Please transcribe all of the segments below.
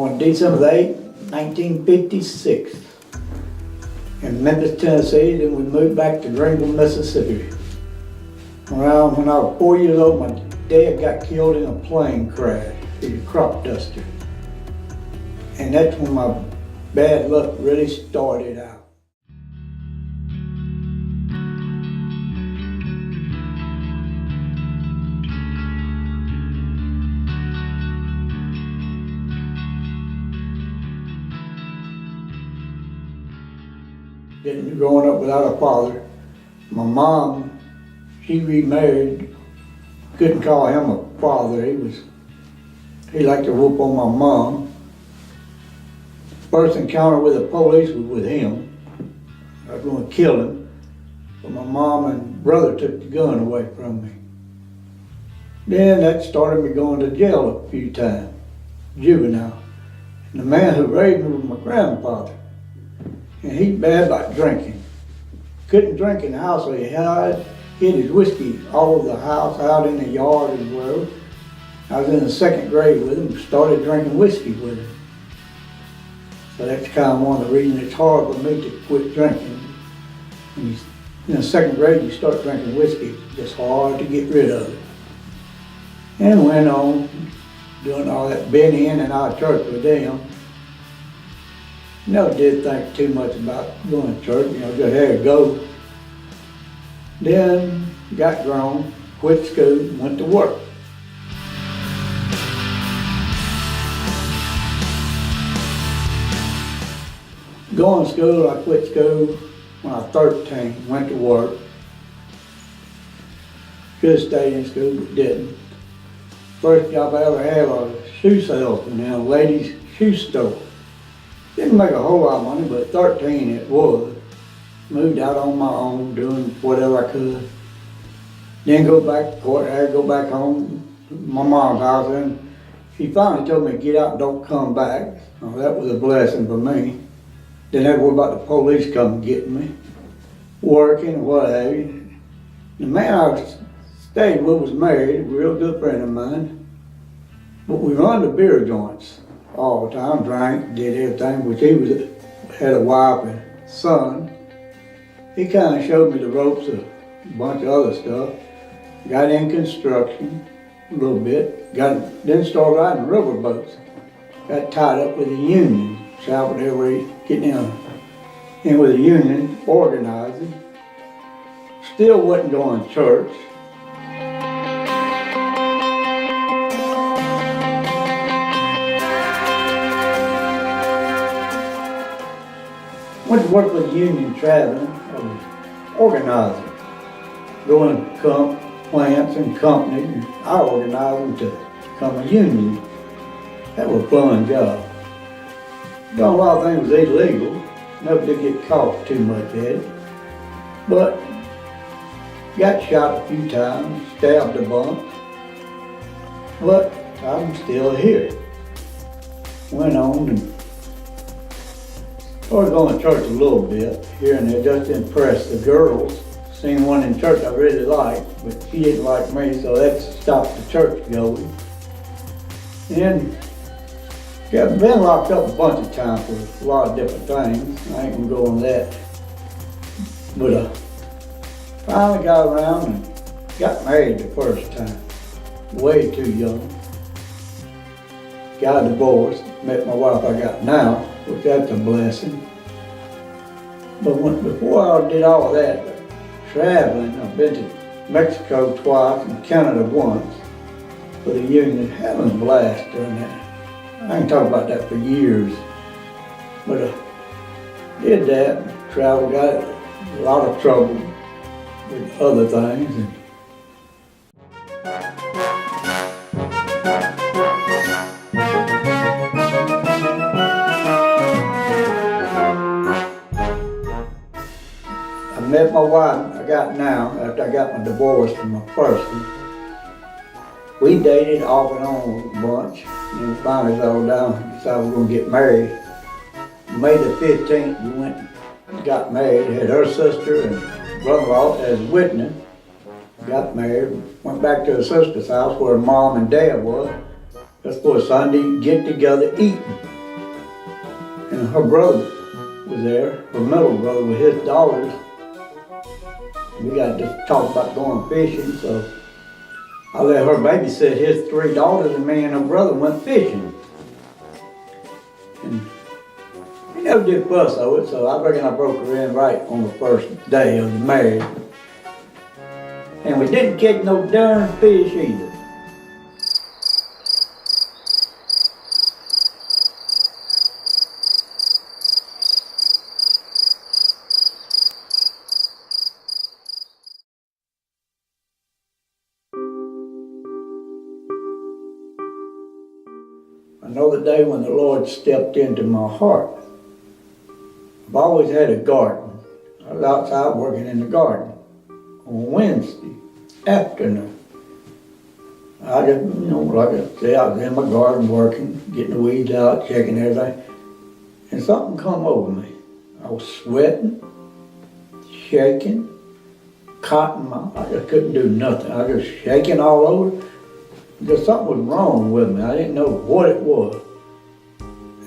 born December the 8th, 1956 in Memphis, Tennessee. Then we moved back to Greenville, Mississippi. Around when I was 4 years old, my dad got killed in a plane crash. He was a crop duster. And that's when my bad luck really started out. Growing up without a father. My mom, she remarried, couldn't call him a father. He liked to whoop on my mom. First encounter with the police was with him. I was going to kill him, but my mom and brother took the gun away from me. Then that started me going to jail a few times, juvenile. And the man who raised me was my grandfather. And he's bad about drinking. Couldn't drink in the house, so he hid his whiskey all over the house, out in the yard and wherever. I was in the second grade with him, started drinking whiskey with him. So that's kind of one of the reasons it's hard for me to quit drinking. When you're in the second grade, you start drinking whiskey, it's just hard to get rid of it. And went on doing all that, been in and out of church with them. Never did think too much about going to church, just had to go. Then got grown, quit school, went to work. Going to school, I quit school when I was 13, went to work. Should have stayed in school, but didn't. First job I ever had was a shoe salesman in a ladies' shoe store. Didn't make a whole lot of money, but 13 it was. Moved out on my own, doing whatever I could. Then go back to court, I had to go back home to my mom's house, and she finally told me to get out and don't come back. Well, that was a blessing for me. Didn't have to worry about the police coming getting me. Working, what have you. The man I stayed with was married, a real good friend of mine. But we run the beer joints all the time, drank, did everything, which he had a wife and son. He kind of showed me the ropes of a bunch of other stuff. Got in construction a little bit, then started riding river boats. Got tied up with the union, traveled everywhere, getting in with the union, organizing. Still wasn't going to church. Went to work with the union traveling, I was organizing, going to plants and companies, and I organized them to become a union. That was a fun job. Done a lot of things was illegal, never did get caught too much at it, but got shot a few times, stabbed a bunch, but I'm still here. Went on and started going to church a little bit here and there, just to impress the girls. Seen one in church I really liked, but she didn't like me, so that stopped the church going. And got been locked up a bunch of times for a lot of different things. I ain't gonna go on that. But finally got around and got married the first time. Way too young. Got a divorce, met my wife I got now, which that's a blessing. But before I did all that, traveling, I've been to Mexico twice and Canada once for the union, having a blast doing that. I can talk about that for years. But did that, traveled, got a lot of trouble with other things. I met my wife I got now after I got my divorce from my first one. We dated off and on a bunch, and then finally settled down and decided we were going to get married. May the 15th, we went and got married, had her sister and brother-in-law as witness. Got married, went back to her sister's house where her mom and dad was, just for a Sunday get together eating. and her brother was there, her middle brother with his daughters. We got to talk about going fishing, so I let her babysit his 3 daughters, and me and her brother went fishing. And we never did fuss over it, so I reckon I broke her in right on the first day of the marriage. And we didn't catch no darn fish either. Another day when the Lord stepped into my heart. I've always had a garden. I was outside working in the garden on Wednesday afternoon. I just, like I said, I was in my garden working, getting the weeds out, checking everything, and something come over me. I was sweating, shaking, cotton mouth. I just couldn't do nothing. I was just shaking all over. Just something was wrong with me. I didn't know what it was.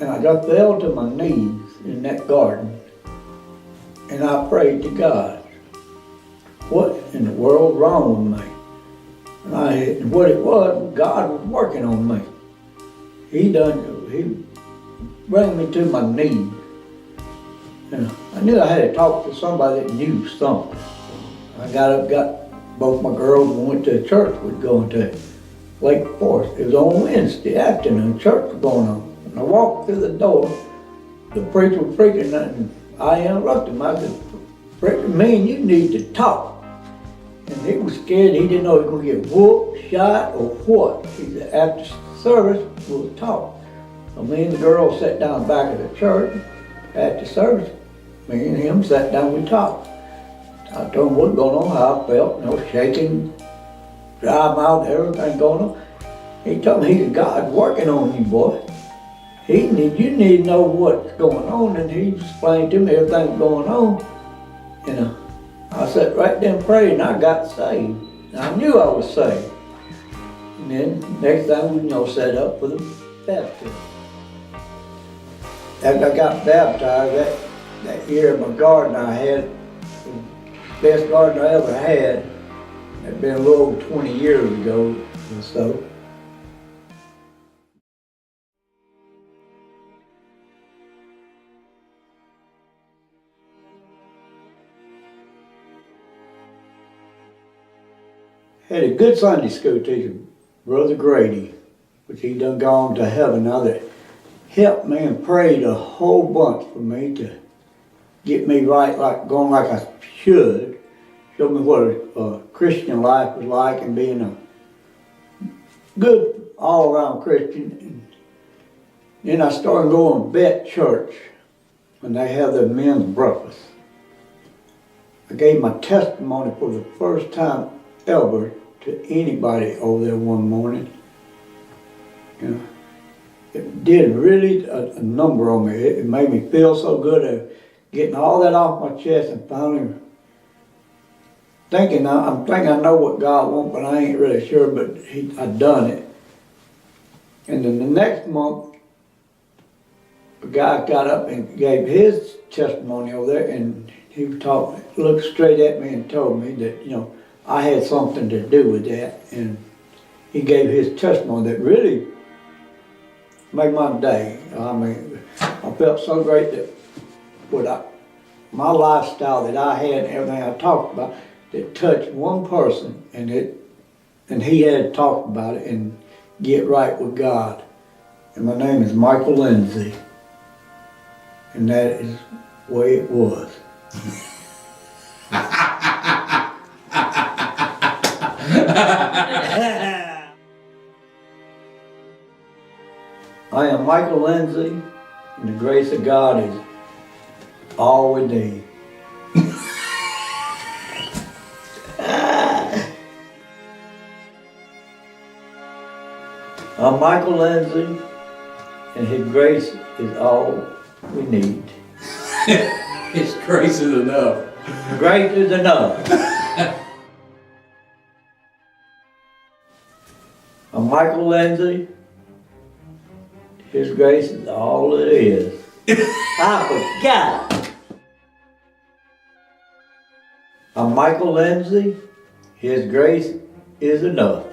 And I just fell to my knees in that garden. And I prayed to God. What in the world wrong with me? And what it was, God was working on me. He brought me to my knees. And I knew I had to talk to somebody that knew something. I got up, got both my girls, and went to a church we were going to. Lake Forest. It was on Wednesday afternoon, church was going on. And I walked through the door, the preacher was preaching, and I interrupted him. I said, "Preacher, man, you need to talk." And he was scared, he didn't know he was going to get whooped, shot, or what. He said, after service, we'll talk. So me and the girl sat down back of the church. After service, me and him sat down, we talked. I told him what's going on, how I felt, shaking, dry mouth, everything going on. He told me, he said, God's working on you, boy. You need to know what's going on, and he explained to me everything going on. I sat right there and prayed, and I got saved. And I knew I was saved. And then next time we set up for the baptism. After I got baptized, that year in my garden I had, the best garden I ever had. It'd been a little over 20 years ago or so. Had a good Sunday school teacher, Brother Grady, which he done gone to heaven now, that helped me and prayed a whole bunch for me to get me right, going like I should. Showed me what a Christian life was like and being a good all-around Christian. And then I started going to Bet Church when they have their men's breakfast. I gave my testimony for the first time ever to anybody over there one morning. It did really a number on me. It made me feel so good at getting all that off my chest and finally I'm thinking I know what God wants, but I ain't really sure, but I done it. And then the next month, a guy got up and gave his testimony over there, and he looked straight at me and told me that, I had something to do with that. And he gave his testimony that really made my day. I mean, I felt so great that my lifestyle that I had and everything I talked about, that touched one person, and he had to talk about it and get right with God. And my name is Michael Lindsey, and that is the way it was. I am Michael Lindsey, and the grace of God is all we need. I'm Michael Lindsey, and His grace is all we need. His grace is enough. Grace is enough. I'm Michael Lindsey. His grace is all it is. I forgot. I'm Michael Lindsey. His grace is enough.